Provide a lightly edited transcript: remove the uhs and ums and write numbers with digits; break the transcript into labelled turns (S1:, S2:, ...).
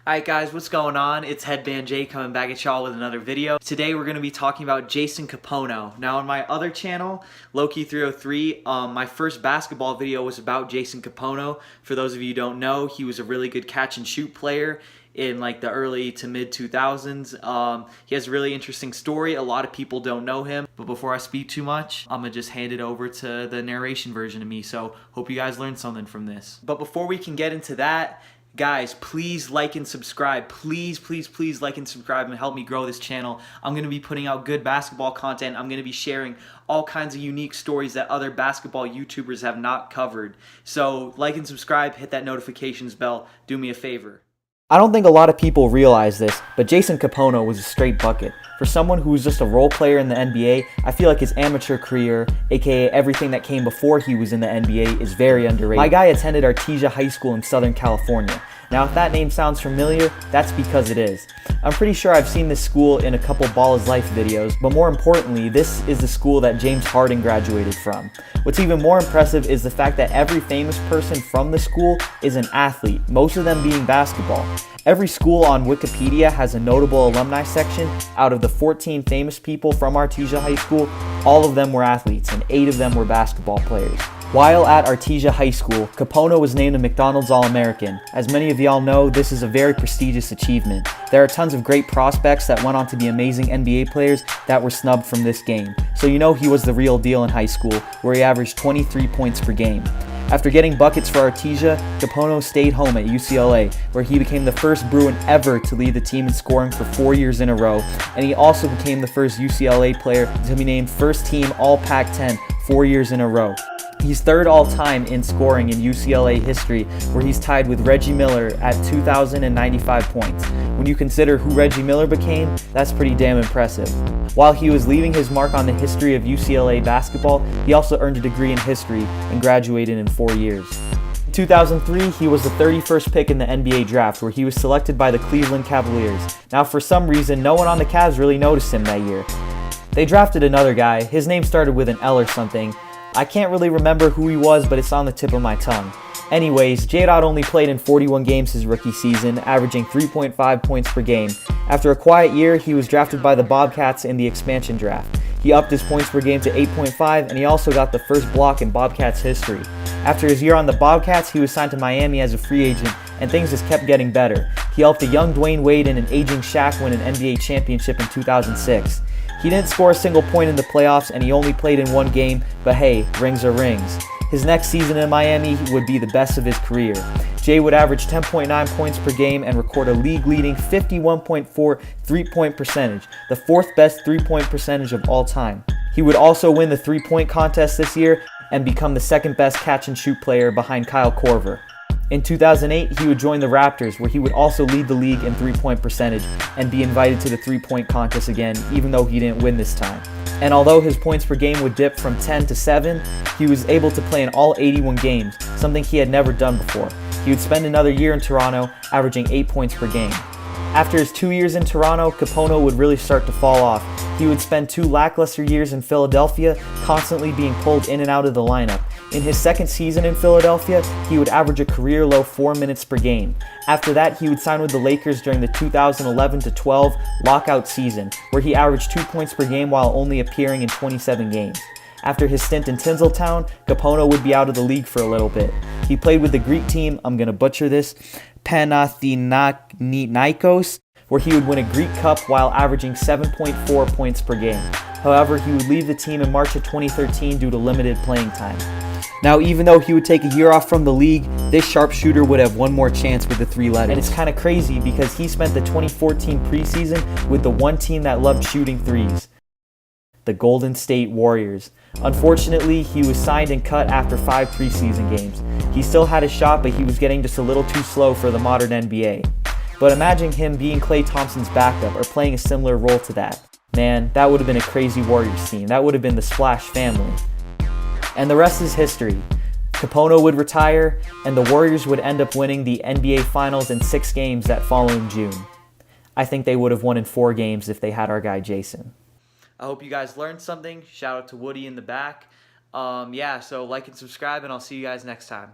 S1: Alright guys, what's going on? It's Headband Jay coming back at y'all with another video. Today we're going to be talking about Jason Kapono. Now on my other channel, Loki303, my first basketball video was about Jason Kapono. For those of you who don't know, he was a really good catch and shoot player in like the early to mid 2000s. He has a really interesting story. A lot of people don't know him. But before I speak too much, I'm going to just hand it over to the narration version of me. So hope you guys learned something from this. But before we can get into that, guys, please like and subscribe. Please like and subscribe and help me grow this channel. I'm going to be putting out good basketball content. I'm going to be sharing all kinds of unique stories that other basketball YouTubers have not covered. So like and subscribe, hit that notifications bell. Do me a favor.
S2: I don't think a lot of people realize this, but Jason Kapono was a straight bucket. For someone who was just a role player in the NBA, I feel like his amateur career, aka everything that came before he was in the NBA, is very underrated. My guy attended Artesia High School in Southern California. Now if that name sounds familiar, that's because it is. I'm pretty sure I've seen this school in a couple Ball is Life videos, but more importantly, this is the school that James Harden graduated from. What's even more impressive is the fact that every famous person from the school is an athlete, most of them being basketball. Every school on Wikipedia has a notable alumni section. Out of the 14 famous people from Artesia High School, all of them were athletes and 8 of them were basketball players. While at Artesia High School, Kapono was named a McDonald's All-American. As many of y'all know, this is a very prestigious achievement. There are tons of great prospects that went on to be amazing NBA players that were snubbed from this game. So you know he was the real deal in high school, where he averaged 23 points per game. After getting buckets for Artesia, Kapono stayed home at UCLA, where he became the first Bruin ever to lead the team in scoring for 4 years in a row, and he also became the first UCLA player to be named first team All-Pac-10 4 years in a row. He's third all-time in scoring in UCLA history, where he's tied with Reggie Miller at 2,095 points. When you consider who Reggie Miller became, that's pretty damn impressive. While he was leaving his mark on the history of UCLA basketball, he also earned a degree in history and graduated in 4 years. In 2003, he was the 31st pick in the NBA draft, where he was selected by the Cleveland Cavaliers. Now, for some reason, no one on the Cavs really noticed him that year. They drafted another guy. His name started with an L or something. I can't really remember who he was, but it's on the tip of my tongue. Anyways, Shoutout only played in 41 games his rookie season, averaging 3.5 points per game. After a quiet year, he was drafted by the Bobcats in the expansion draft. He upped his points per game to 8.5, and he also got the first block in Bobcats history. After his year on the Bobcats, he was signed to Miami as a free agent, and things just kept getting better. He helped a young Dwayne Wade and an aging Shaq win an NBA championship in 2006. He didn't score a single point in the playoffs, and he only played in 1 game, but hey, rings are rings. His next season in Miami would be the best of his career. Jay would average 10.9 points per game and record a league-leading 51.4 three-point percentage, the 4th best three-point percentage of all time. He would also win the three-point contest this year and become the 2nd best catch-and-shoot player behind Kyle Korver. In 2008, he would join the Raptors, where he would also lead the league in three-point percentage and be invited to the three-point contest again, even though he didn't win this time. And although his points per game would dip from 10 to 7, he was able to play in all 81 games, something he had never done before. He would spend another year in Toronto, averaging 8 points per game. After his 2 years in Toronto, Kapono would really start to fall off. He would spend 2 lackluster years in Philadelphia, constantly being pulled in and out of the lineup. In his 2nd season in Philadelphia, he would average a career-low 4 minutes per game. After that, he would sign with the Lakers during the 2011-12 lockout season, where he averaged 2 points per game while only appearing in 27 games. After his stint in Tinseltown, Kapono would be out of the league for a little bit. He played with the Greek team, I'm going to butcher this, Panathinaikos, where he would win a Greek Cup while averaging 7.4 points per game. However, he would leave the team in March of 2013 due to limited playing time. Now, even though he would take a year off from the league, this sharpshooter would have one more chance with the 3 letters. And it's kind of crazy because he spent the 2014 preseason with the one team that loved shooting threes, the Golden State Warriors. Unfortunately, he was signed and cut after 5 preseason games. He still had a shot, but he was getting just a little too slow for the modern NBA. But imagine him being Klay Thompson's backup or playing a similar role to that. Man, that would have been a crazy Warriors team. That would have been the Splash family. And the rest is history. Kapono would retire, and the Warriors would end up winning the NBA Finals in 6 games that following June. I think they would have won in 4 games if they had our guy Jason.
S1: I hope you guys learned something. Shout out to Woody in the back. Yeah, so like and subscribe, and I'll see you guys next time.